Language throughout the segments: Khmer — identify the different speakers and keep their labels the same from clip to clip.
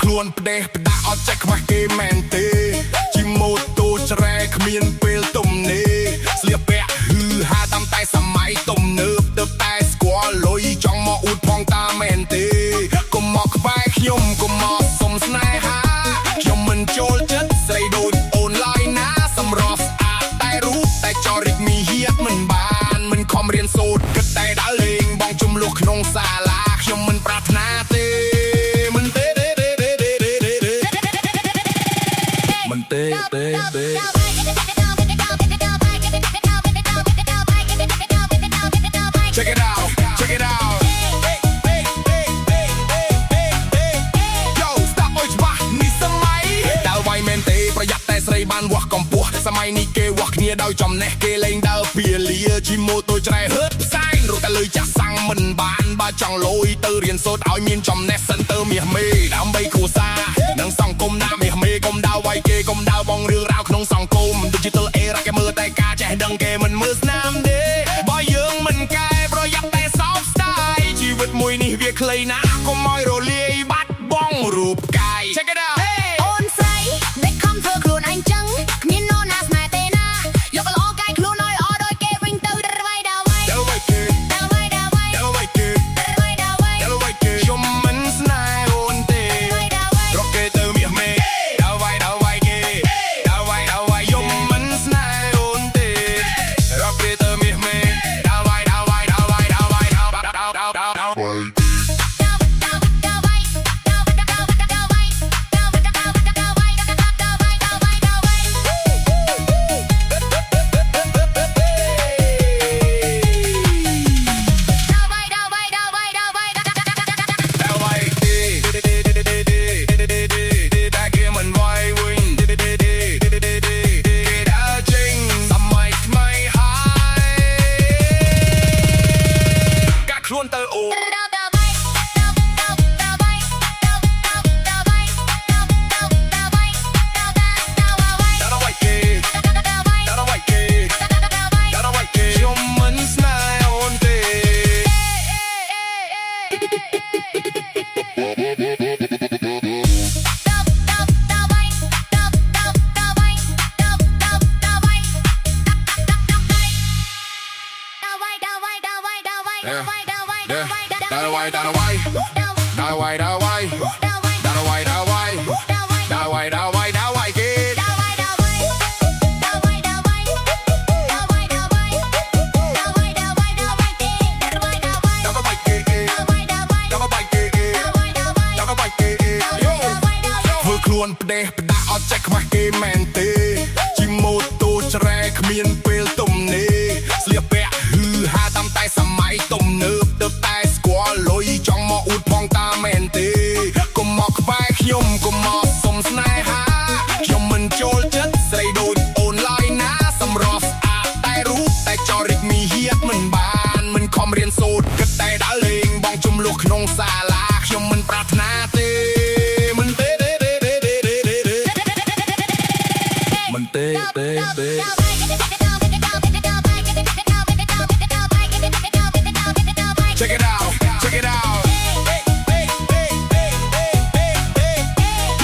Speaker 1: ខ្លួនផ្ដេសផ្ដាស់អត់ចេះខ្វះគេមែនទេជីម៉ូតូច្រែគ្មានពេលទំនេរស្លៀកពាក់ហឺហាតាមតែសម័យទំនើបទៅតែស្គាល់លុយចង់មកអួតផងតាមែនទេកុំមកក្បែរខ្ញុំកុំមកសុំស្នេហាខ្ញុំមិនចូលចិត្តស្រីដូចអូនឡើយណាសម្រស់ស្អាតតែរូបតែចរិតមីហៀតមិនបានមិនខំរៀនសូត្រគិតតែដើរលេងបងជំលុះក្នុងសាលាខ្ញុំមិនប្រាថ្នាទេCheck it out, check it out. Yo, stop អុយច្បាស់នេះសម័យដើរវាយមែនទេប្រយ័ត្នតែស្រីបានវាស់កម្ពស់សម័យនេះគេវាស់គ្នាដោយចំណេះគេលេងដើរពៀលាជីម៉ូតូច្រែហឺតផ្សែងរត់តែលើចាស់សាំងមិនបានបើចង់លុយទៅរៀនសូត្រឲ្យមានចំណេះសិនទៅមាសមេដើម្បីគ្រួសារនិងសង្គមណាមាសមេកុំដើរវាយគេកុំដើរបងរឿងរ៉ាវក្នុងសង្គម Digital era គេមើលតែការចេះដឹងគេមិនមើលស្នាមទេបើយើងមិនកែប្រយ័ត្នតែសោកស្ដាយជីវិតមួយនេះវាខ្លីណាស់កុំឲ្យរលាយបាត់បង់រូបកាយ Check it out
Speaker 2: អូនស្រីដែលខំធ្វើខ្លួនឯងចឹងគ្មាននរណាស្នេហ៍ទេណាយកល្អកាយខ្លួនឲ្យអត់ដោយគេវិញទៅដល់វាយដល់វាយដល់វាយគេដល់វាយដល់វាយដល់វាយគេដល់វាយដល់វាយដល់វាយគេ
Speaker 1: ខ្ញុំមិនស្នេហ៍អូនទេរកគេទៅមាសមេដល់វាយដល់វាយគេដល់វាយដល់វាយខ្ញុំមិនស្នេហ៍អូនទេរកគេទៅមាសមេដល់វាយដល់វាយដល់វាយដល់វាយដល់វាយខ្លួនទៅអូខ្លួនផ្ដេសផ្ដាស់អត់ចេះខ្វះគេមែនទេជីម៉ូតូច្រែគ្មានពេលទំនេរស្លៀកពាក់ហឺហាតាមតែសម័យទំនើបទៅតែស្គាល់លុយចង់មកអួតផងតាមែនទេកុំមកក្បែរខ្ញុំកុំមកសុំស្នេហាខ្ញុំមិនចូលចិត្តស្រីដូចអូនឡើយណាសម្រស់ស្អាតតែរូបតែចរិតមីហៀតមិនបានមិនខំរៀនសូត្រគិតតែដើរលេងបងជំលុះក្នុងសាលាខ្ញុំមិនប្រាថ្នាទេCheck it out, check it out.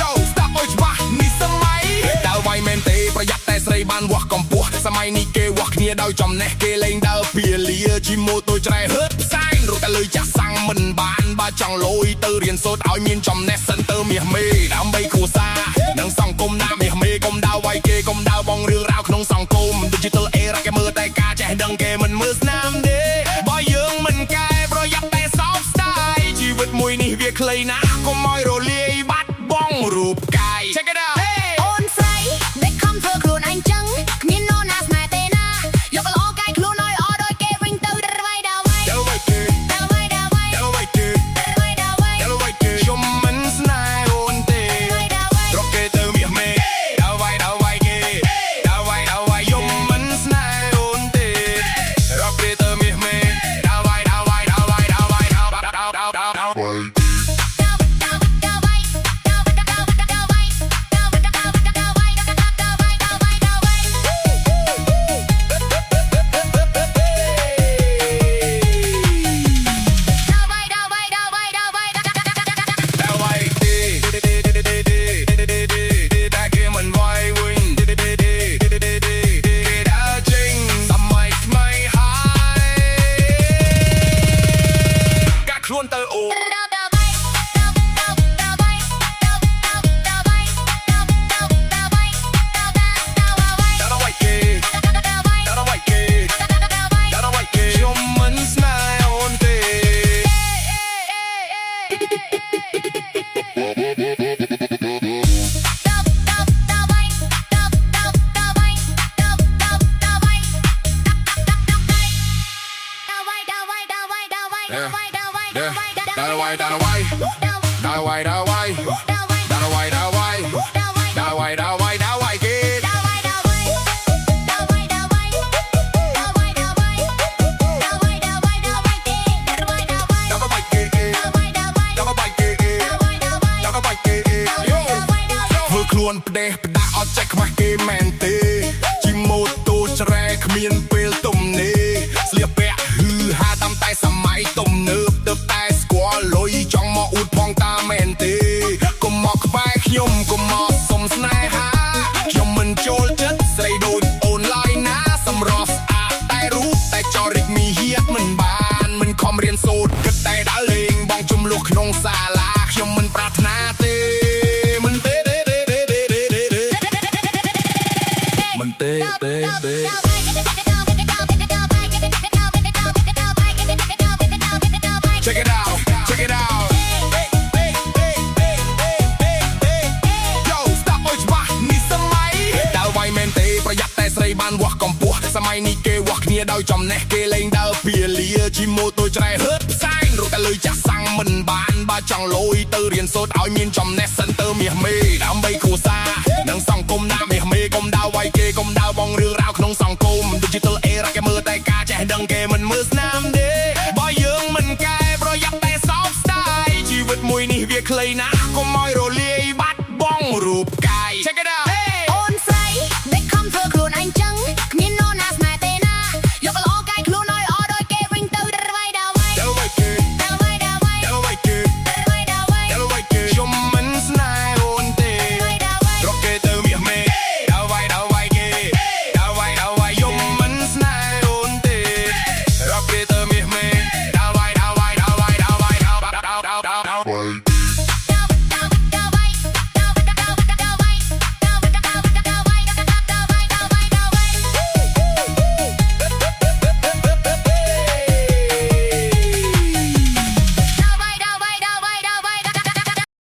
Speaker 1: Yo, stop អុយច្បាស់នេះសម័យដើរវាយមែនទេប្រយ័ត្នតែស្រីបានវាស់កម្ពស់សម័យនេះគេវាស់គ្នាដោយចំណេះគេលេងដើរពៀលាជីម៉ូតូច្រែហឺតផ្សែងរត់តែលើចាស់សាំងមិនបានបើចង់លុយទៅរៀនសូត្រឲ្យមានចំណេះសិនទៅមាសមេដើម្បីគ្រួសារនិងសង្គមណាមាសមេកុំដើរវាយគេកុំដើរបងរឿងរ៉ាវក្នុងសង្គម Digital era គេមើលតែការចេះដឹងគេមិនមើលស្នាមទេបើយើងមិនកែប្រយ័ត្នតែសោកស្ដាយជីវិតមួយនេះវាខ្លីណាស់កុំឲ្យរលាយបាត់បង់រូបកាយ Check it out
Speaker 2: អូនស្រីដែលខំធ្វើខ្លួនឯងចឹងគ្មាននរណាស្នេហ៍ទេណាយកល្អកាយខ្លួនឲ្យអត់ដោយគេវិញទៅដល់វាយដល់វាយដល់វាយគេដល់វាយដល់វាយដល់វាយគេដល់វាយដល់វាយដល់វាយគេ
Speaker 1: ខ្ញុំមិនស្នេហ៍អូនទេរកគេទៅមាសមេដល់វាយដល់វាយគេដល់វាយដល់វាយខ្ញុំមិនស្នេហ៍អូនទេរកគេទៅមាសមេ ខ្លួនផ្ដេសផ្ដាស់អត់ចេះខ្មាស់គេមែនទេជីម៉ូតូច្រែគ្មានពេលទំនេរស្លៀកពាក់ហឺហាតាមតែសម័យទំនើបទៅតែស្គាល់លុយចង់មកអួតផងតាមែនទេកុំមកក្បែរខ្ញុំកុំមកសុំស្នេហាខ្ញុំមិនចូលចិត្តស្រីដូចអូនឡើយណាសម្រស់ស្អាតតែរូបតែចរិតមីហៀតមិនបានមិនខំរៀនសូត្រគិតតែដើរលេងបងចំលុះក្នុងសាលាខ្ញុំមិនប្រាថ្នាទេCheck it out, check it out. Yo, stop អើយច្បាស់នេះសម័យដើរវាយមែនទេប្រយ័ត្នតែស្រីបានវាស់កម្ពស់សម័យនេះគេវាស់គ្នាដោយចំណេះគេលេងដើរពីលាជីម៉ូតូច្រែហឺតផ្សែងរត់តែលុយចាស់សាំងមិនបានបើចង់លុយទៅរៀនសូត្រឲ្យមានចំណេះសិនទៅមាសមេដើម្បីគ្រួសារនិងសង្គមណាមាសមេកុំដើរវាយគេកុំដើរបងរឿងរ៉ាវក្នុងសង្គម Digital era គេមើលតែការចេះដឹងគេមិនមើលស្នាមទេបើយើងមិនកែប្រយ័ត្នតែសោកស្ដាយជីវិតមួយនេះវាខ្លីណាស់